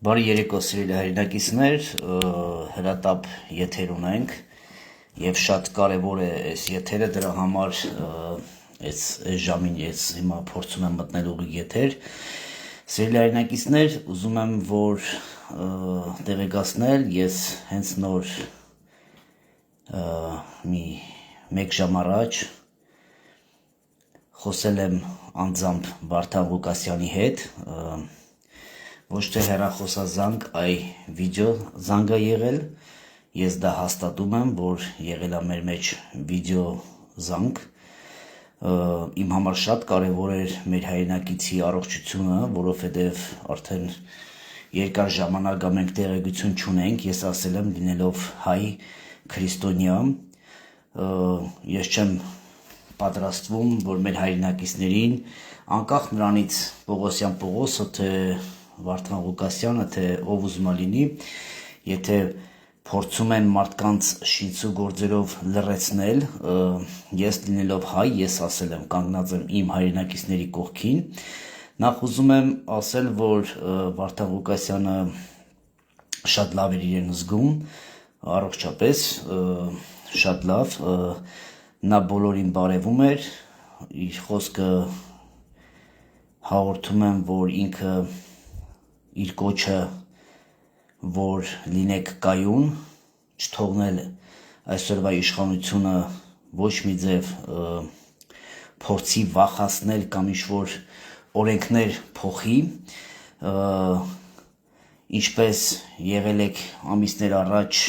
Բարի երեկո սիրելի հայրենակիցներ, հրատապ եթեր ունենք եւ շատ կարեւոր է այս եթերը, դրա համար այս ժամին ես հիմա փորձում եմ մտնել ուղիղ եթեր։ Սիրելի հայրենակիցներ, ուզում եմ որ տեղեկացնել, ես հենց նոր մեկ ժամ առաջ խոսել եմ անձամբ Վարդան Ղուկասյանի հետ, ոչ թե հեռախոսազանգ, այ վիդեո զանգ է եղել, ես դա հաստատում եմ, որ եղել է մեր մեջ վիդեո զանգ, իմ համար շատ կարևոր էր մեր հայրենակիցի առողջությունը, որովհետև արդեն երկար ժամանակ մենք տեղեկություն չունենք, ես ասել եմ լինելով հայ քրիստոնյա, ես չեմ պատրաստվում, որ մեր հայրենակիցներին, անկախ նրանից Պողոսյան Պողոսը, թե Վարդան Ղուկասյանը, թե ով ուզում է լինի, եթե փորձում են մարդկանց շինծու գործերով լռեցնել, ես լինելով հայ, ես ասել եմ, կանգնած եմ իմ հայրենակիցների կողքին, նախ ուզում եմ ասել, որ Վարդան Ղուկասյանը շատ լավ էր իրեն զգում, առողջապես, շատ լավ, նա բոլորին բարևում էր, իր խոսքը հաղորդում եմ, որ ինքը իր կոչը, որ լինեք կայուն, չթողնել այսօրվա իշխանությունը ոչ մի ձև փորձի վախացնել կամ ինչ-որ օրենքներ փոխի, ինչպես եղել եք ամիսներ առաջ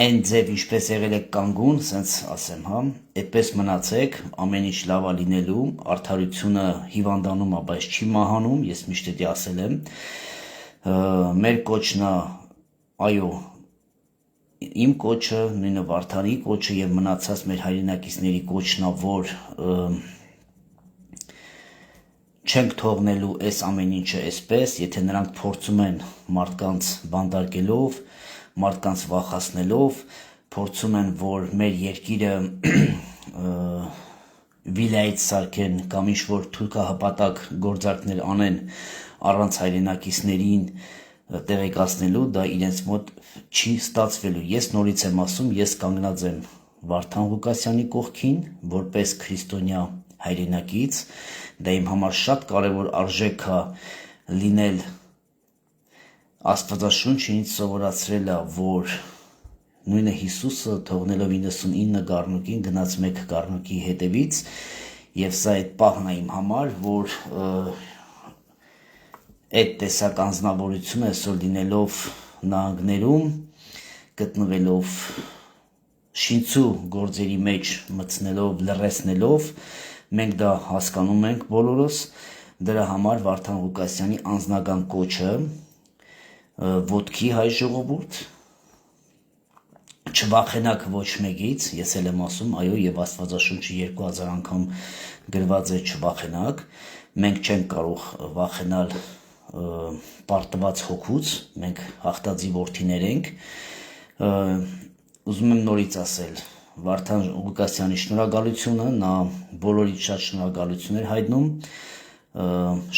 այն ձև ինչպես եղել եք կանգուն, սենց ասեմ, այդպես մնացեք, ամեն ինչ լավ է լինելու, արդարությունը հիվանդանում է, բայց չի մահանում, ես միշտ դա ասել եմ, մեր կոչն է, այո, իմ կոչը, նույնը Վարդանի կոչը եւ մնացած մեր հայրենակիցների կոչն է, որ չենք թողնելու այս ամեն ինչը այսպես, եթե նրանք փորձում են մարդկանց բանտարկելով, մարդկանց վախացնելով, փորձում են, որ մեր երկիրը վիլայից սարքեն կամ ինչ-որ թուրքահպատակ գործարքներ անեն առանց հայրենակիցներին տեղեկացնելու, դա իրենց մոտ չի ստացվելու։ Ես նորից եմ ասում, ես կանգնած եմ Վարդան Ղուկասյանի կողքին, որպես քրիստոնյա հայրենակից, դա իմ համար շատ կարևոր արժեք է լինել Աստվածաշունչը ինձ սովորացրել է, որ նույնը Հիսուսը թողնելով 99 գառնուկին գնաց մեկ գառնուկի հետևից եւ սա այդ պահն է իմ համար, որ այդ տեսակ անձնավորությունը այսօր լինելով նահանգներում, գտնվելով շինծու գործերի մեջ մտցնելով, լռեցնելով, մենք դա հասկանում ենք բոլորս, դրա համար Վարդան Ղուկասյանի անձնական կոչը ոտքի հայ ժողովուրդ, չվախենակ ոչ մեկից, ես էլ եմ ասում, այո, եւ Աստվածաշունչը 2000 անգամ գրված է չվախենակ, մենք չենք կարող վախենալ պարտված հոգուց, մենք հաղթածի որդիներ ենք, ուզում եմ նորից ասել, Վարդան Ղուկասյանի շնորհակալությունը, նա բոլորից շատ շնորհակալություն էր հայտնում,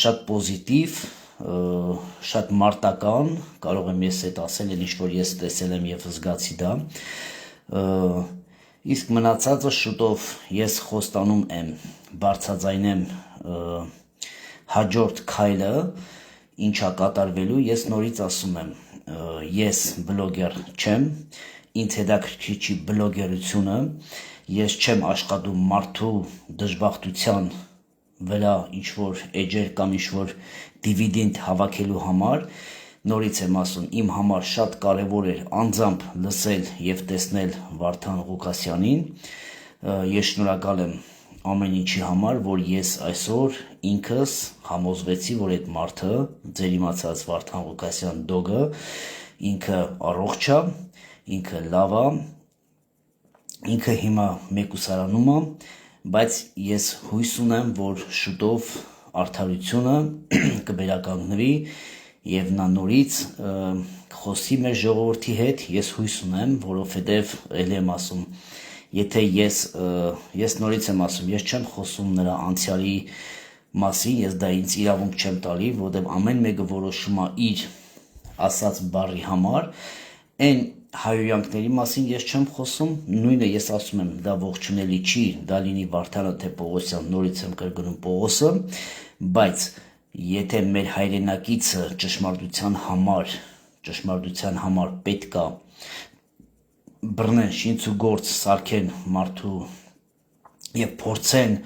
շատ պոզիտիվ, շատ մարտական, կարող եմ ես այդ ասել, ինչ որ ես տեսել եմ եւ զգացի դա, իսկ մնացածը շուտով ես խոստանում եմ, բարձրաձայնեմ հաջորդ քայլը, ինչա կատարվելու, ես նորից ասում եմ, ես բլոգեր չեմ, ինձ հետաքրքիր չի բլոգերությունը, ես չեմ աշխատում մարդու դժբախտության վրա ինչ-որ էջեր կամ ինչ-որ դիվիդենդ հավաքելու համար, նորից եմ ասում, իմ համար շատ կարևոր էր անձամբ լսել եւ տեսնել Վարդան Ղուկասյանին, ես շնորհակալ եմ ամեն ինչի համար, որ ես այսօր ինքս համոզվեցի, որ այդ մարդը, ձեր իմացած Վարդան Ղուկասյան դոգը, ինքը առողջ է, ինքը լավ է, ինքը հիմա մեկուսարանում է, բայց ես հույս ունեմ, որ շուտով արդարությունը կվերականգնվի եւ նա նորից խոսի մեր ժողովրդի հետ, ես հույս ունեմ, որովհետեւ ելի եմ ասում, եթե ես նորից եմ ասում, ես չեմ խոսում նրա անցյալի մասին, ես դա ինձ իրավունք չեմ տալի, որովհետև ամեն մեկը որոշում է իր ասած բառի համար, այն հայոյանքների մասին ես չեմ խոսում, նույնը ես ասում եմ, դա ողջունելի չի, դա լինի Վարդանը թե Պողոսյան, նորից եմ կրկնում Պողոսը, բայց եթե մեր հայրենակիցը ճշմարտության համար պետքա բռնեն շինչ ու գործ սարքեն մարդու եւ փորձեն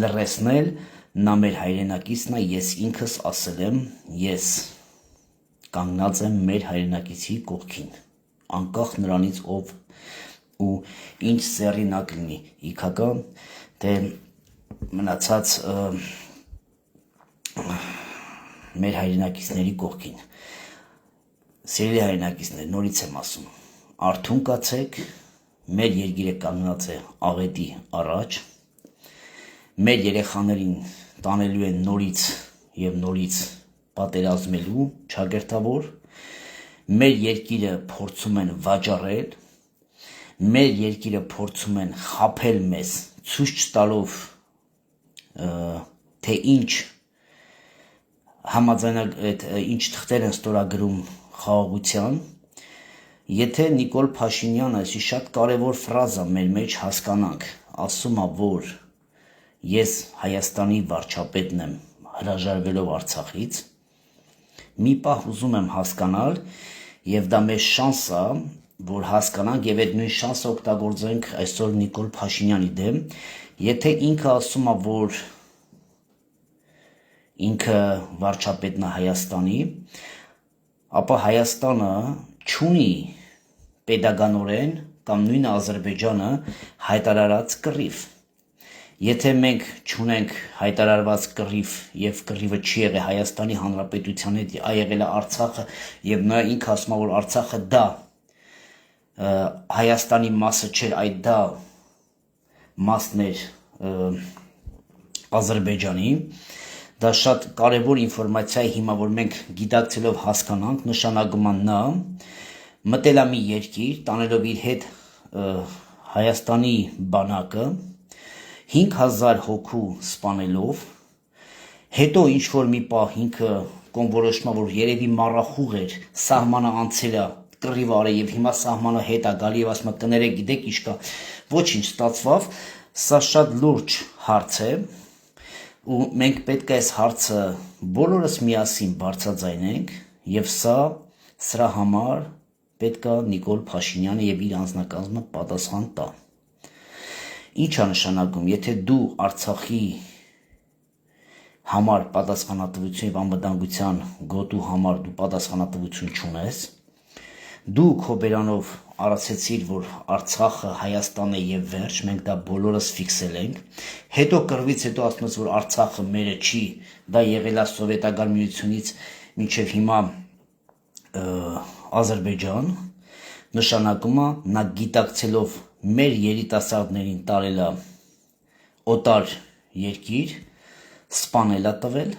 լրացնել, նա մեր հայրենակիցն է, ես ինքս ասել եմ, ես կանգնած եմ մեր հայրենակիցի կողքին, անկախ նրանից ով ու ինչ սեռի նա կլինի, իքական, թե մնացած մեր հայրենակիցների կողքին, սիրելի հայրենակիցներ, նորից եմ ասում, արթուն կացեք, մեր երկիրը կանգնած է աղետի առաջ, մեր երեխաներին տանելու են նորից եւ նորից պատերազմելու ճակերտավոր, մեր երկիրը փորձում են վաճառել, մեր երկիրը փորձում են խաբել մեզ, ցույց չտալով թե ինչ ինչ թղթեր են ստորագրում խաղաղության, եթե Նիկոլ Փաշինյանը շատ կարևոր ֆրազա մեր մեջ հասկանանք, ասում է, որ ես Հայաստանի վարչապետն եմ հրաժարվելով Արցախից, մի պահ ուզում եմ հասկանալ եւ դա մեր շանս է, որ հասկանանք եւ այդ նույն շանսը օգտագործենք այսօր Նիկոլ Փաշինյանի դեմ, եթե ինքը ասում է, որ ինքը վարչապետն է Հայաստանի, ապա Հայաստանը չունի պետականորեն կամ նույն Ադրբեջանը հայտարարած կռիվ։ Եթե մենք չունենք հայտարարված կռիվ եւ կռիվը չի եղել Հայաստանի Հանրապետության հետ, եղել է Արցախը եւ նա ինքը ասում է, որ Արցախը դա Հայաստանի մասը չէր, այլ դա մասն էր Ադրբեջանի, դա շատ կարևոր ինֆորմացիա է հիմա, որ մենք գիտակցելով հասկանանք, նշանակում է նա մտել է մի երկիր, տանելով իր հետ Հայաստանի բանակը, 5000 հոգու սպանելով, հետո ինչ-որ մի պահ ինքը կոնորոշում է, որ երևի մառախուղ էր, սահմանը անցել է, կռիվ արել եւ հիմա սահմանը հետ է գալի եւ ասում է կներեք, գիտեք ինչ կա, ոչինչ ստացվավ, սա շատ լուրջ հարց է, ու մենք պետք է այս հարցը բոլորս միասին բարձրաձայնենք եւ սրա համար պետք է Նիկոլ Փաշինյանը եւ իր անձնակազմը պատասխան տա։ Ինչ է նշանակում, եթե դու Արցախի համար պատասխանատվություն եւ անվտանգության գոտու համար դու պատասխանատվություն չունես, դու քո բերանով արացեցիր, որ Արցախը Հայաստան է եւ վերջ, մենք դա բոլորս ֆիքսել ենք, հետո կռվից հետո ասում ես, որ Արցախը մերը չի, դա եղել է սովետական միությունից մինչև հիմա Ադրբեջան, նշանակում է նա գիտակցելով մեր երիտասարդներին տարել է օտար երկիր, սպանել է տվել,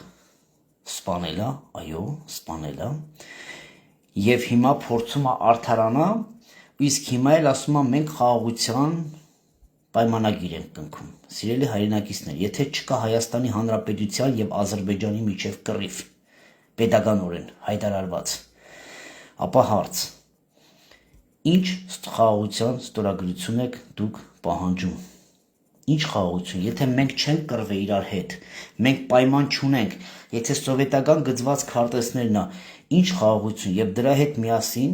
սպանել է, եւ հիմա փորձում է արդարանա, իսկ հիմա էլ ասում է մենք խաղաղության պայմանագիր ենք կնքում։ Սիրելի հայրենակիցներ, եթե չկա Հայաստանի Հանրապետության եւ Ադրբեջանի միջև կռիվ, պետականորեն հայտարարված, ապա հարց. ինչ խաղաղության ստորագրություն եք դուք պահանջում։ Ինչ խաղաղություն, եթե մենք չենք կռվել իրար հետ, մենք պայման չունենք, եթե սովետական գծված քարտեզներն է, ինչ խաղաղություն, եւ դրա հետ միասին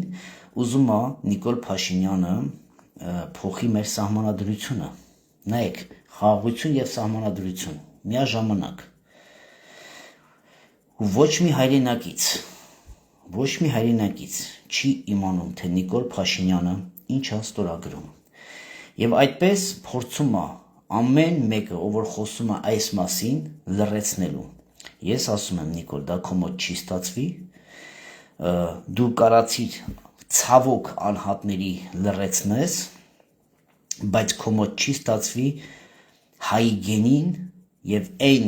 ուզում է Նիկոլ Փաշինյանը փոխի մեր սահմանադրությունը։ Նայեք, խաղաղություն եւ սահմանադրություն միաժամանակ։ Ոչ մի հայրենակից չի իմանում, թե Նիկոլ Փաշինյանը ինչ է ստորագրում։ Եվ այդպես փորձում է ամեն մեկը, ով որ խոսում է այս մասին, լրացնելու։ Ես ասում եմ, Նիկոլ, դա քո մոտ չի ստացվի, դու կարացիր ցավոք անհատների լրացնես, բայց քո մոտ չի ստացվի հայ գենին եւ այն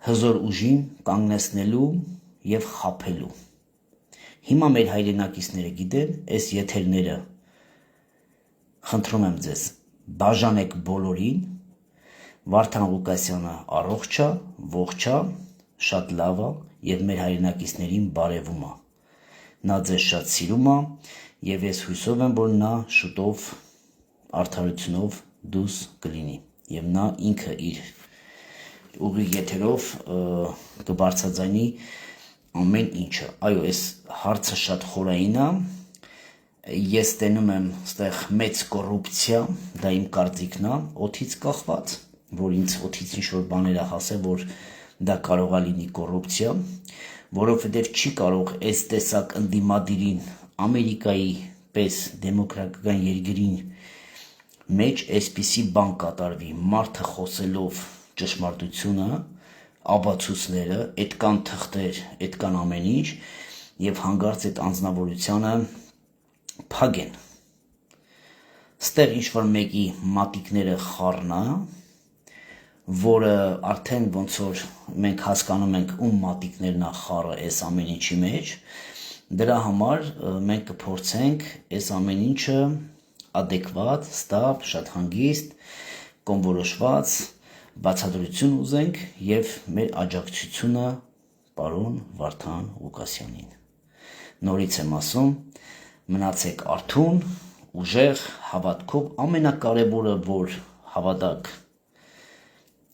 հզոր ուժին կանգնեցնելու եւ խաբելու։ Հիմա մեր հայրենակիցները գիտեն, այս եթերները խնդրում եմ ձեզ, բաժանեք բոլորին, Վարդան Ղուկասյանը առողջ է, ողջ է, շատ լավ է եւ մեր հայրենակիցներին բարևում է։ Նա ձեզ շատ սիրում է եւ ես հույսով եմ, որ նա շուտով արդարությունով դուրս կլինի եւ նա ինքը իր ուղիղ եթերով կբարձրաձայնի ամեն ինչը։ Այո, այս հարցը շատ խորային է։ Ես տենում եմ այստեղ մեծ կոռուպցիա, դա իմ կարծիքն է, օդից կախված, որ ինձ օդից ինչ-որ բաներ է հասել, որ դա կարող է լինի կոռուպցիա, որովհետև չի կարող այս տեսակ ընդդիմադիրին Ամերիկայի պես դեմոկրատական երկրին մեջ այսպիսի բան կատարվի, մարդը խոսելով ճշմարտությունը, աբացույցները, այդքան թղթեր, այդքան ամեն ինչ եւ հանգարց այդ անձնավորությունը փագեն։ Ստեղ ինչ-որ մեկի մատիկները խառնա, որը արդեն ոնց որ մենք հասկանում ենք ում մատիկներն է խառը այս ամեն ինչի մեջ, դրա համար մենք կփորձենք այս ամեն ինչը adekvat, ստապ, շատ հանգիստ, կոնորոշված, բացատրություն ուզենք եւ մեր աջակցությունը պարոն Վարդան Ղուկասյանին։ Նորից եմ ասում, մնացեք արթուն, ուժեղ, հավատքով, ամենակարևորը, որ հավատաք,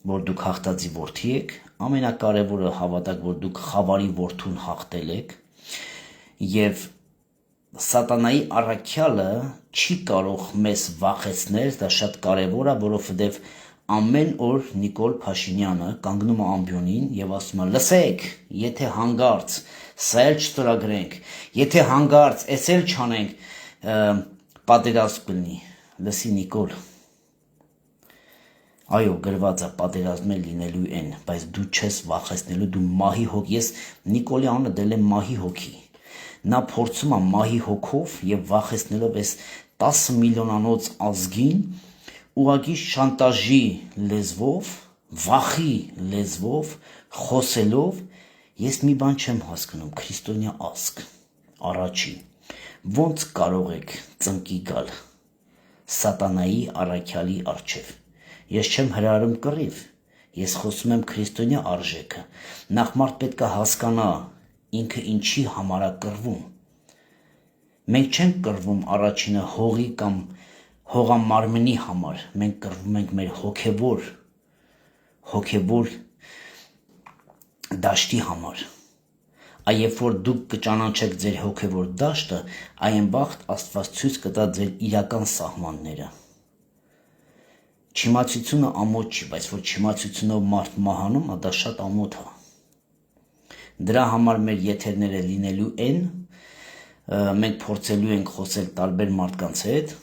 որ դուք հաղթածի որդի եք, ամենակարևորը հավատաք, որ դուք խավարի որդուն հաղթել եք եւ սատանայի առաքյալը չի կարող մեզ վախեցնել, դա շատ կարևոր է, որովհետեւ ամեն օր Նիկոլ Փաշինյանը կանգնում է ամբիոնին եւ ասում է. «Լսեք, եթե հանգարց սա էլ չստորագրենք, եթե հանգարց էս էլ չանենք, պատերազմ կլինի»։ Լսի Նիկոլ, այո, գրված է պատերազմել լինելու են, բայց դու չես վախեցնելու, դու մահի հոգ, ես Նիկոլի անունը դել եմ մահի հոգի, նա փորձում է մահի հոգով եւ վախեցնելով այս 10 միլիոնանոց ազգին, ուղղակի շանտաժի լեզվով, վախի լեզվով, խոսելով, ես մի բան չեմ հասկանում, քրիստոնյա ազգ, առաջին, ոնց կարող եք ծնկի գալ սատանայի առաքյալի առջև։ Ես չեմ հրարում կռիվ, ես խոսում եմ քրիստոնյա արժեքը, նախ մարդ պետք է հասկանա ինքը ինչի համար է կռվում։ Մենք չենք կռվում առաջինը հողի կամ հողամարմնի համար, մենք կռվում ենք մեր հոգևոր դաշտի համար։ Երբ որ դուք կճանաչեք ձեր հոգևոր դաշտը, այն վաղ Աստված ցույց կտա ձեր իրական սահմանները։ Չիմացությունը ամոթ չի, բայց որ չիմացությունով մարդ մահանում, դա շատ ամոթ է։ Դրա համար մեր եթերները լինելու են, մենք փորձելու ենք խոսել տարբեր մարդկանց հետ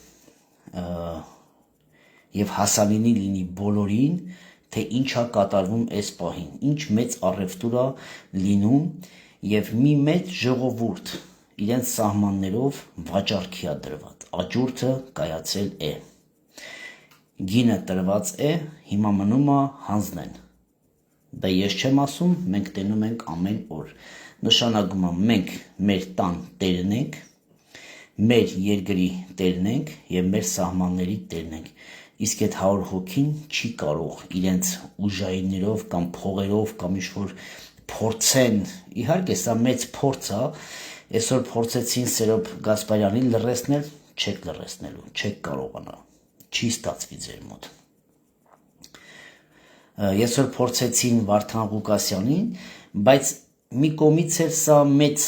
եւ հասանելի լինի բոլորին, թե ինչ է կատարվում այս պահին, ինչ մեծ առևտուր է լինում եւ մի մեծ ժողովուրդ իրենց սահմաններով վաճառքի է դրված, աճուրդը կայացել է, գինը տրված է, հիմա մնում է հանձնեն։ Դա ես չեմ ասում, մենք տենում ենք ամեն օր, նշանակում է մենք մեր տան տերն ենք, մեր երկրի տերն ենք եւ մեր սահմանների տերն ենք, իսկ այդ 100 հոգին չի կարող իրենց ուժայիններով կամ փողերով կամ ինչ-որ փորձեն, իհարկե սա մեծ փորձ է, այսօր փորձեցին Սերոբ Գասպարյանին լռեցնել, չեք լռեցնելու, չեք կարողանա, չի ստացվի ձեր մոտ։ Այսօր փորձեցին Վարդան Ղուկասյանին, բայց մի կողմից էլ սա մեծ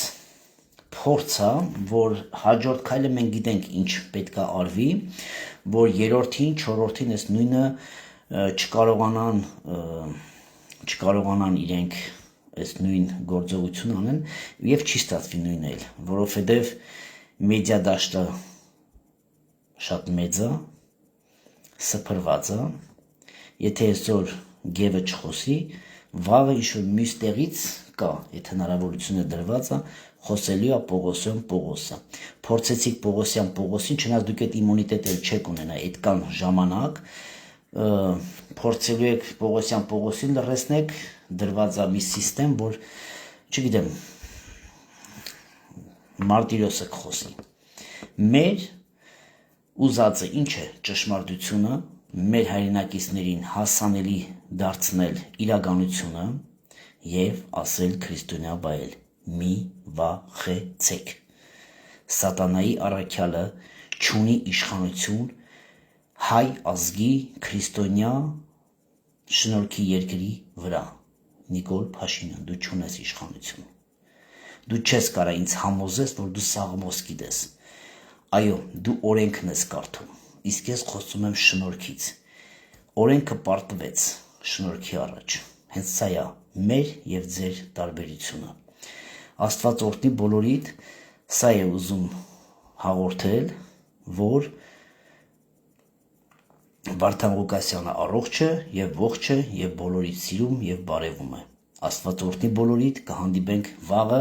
փորձ է, որ հաջորդ քայլը մենք գիտենք ինչ պետք է արվի, որ երրորդին, չորրորդին այս նույնը չկարողանան իրենք այս նույն գործողություն անեն եւ չի ստացվի նույնը էլ, որովհետեւ մեդիա դաշտը շատ մեծ է, սփռված է, եթե այսօր գևը չխոսի, վաղը ինչ-որ մյուս տեղից կա, այդ հնարավորությունը դրված է, խոսելու է Պողոսյան Պողոսը։ Փորձեցիք Պողոսյան Պողոսին, չնայած դուք այդ իմունիտետը չեք ունենա այդքան ժամանակ, փորձելու եք Պողոսյան Պողոսին լռեցնեք, դրված է մի սիստեմ, որ, չգիտեմ, Մարտիրոսը կխոսի։ Մեր ուզածը ինչ է ճշմարտությունը, մեր հայրենակիցներին հասանելի դարձնել իրականությունը և ասել քրիստոնյա բայել. մի վախեցեք։ Սատանայի առաքյալը չունի իշխանություն հայ ազգի քրիստոնյա շնորհքի երկրի վրա։ Նիկոլ Փաշինյան, դու չունես իշխանություն։ Դու չես կարող ինձ համոզես, որ դու Սաղմոս գիտես։ Այո, դու օրենքն ես կարդում, իսկ ես խոսում եմ շնորհքից։ Օրենքը պարտվեց շնորհքի առաջ։ Հենց սա է մեր և ձեր տարբերությունը։ Աստված օրհնի բոլորիդ, սա է ուզում հաղորդել, որ Վարդան Ղուկասյանը առողջ է և ողջ է և բոլորիդ սիրում և բարևում է։ Աստված օրհնի բոլորիդ, կհանդիպենք վաղը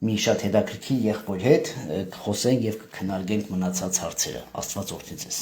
մի շատ հետաքրքիր եղբոր հետ, կխոսենք և կքննարկենք մնացած հարցերը։ Աստված օրհնի ձեզ։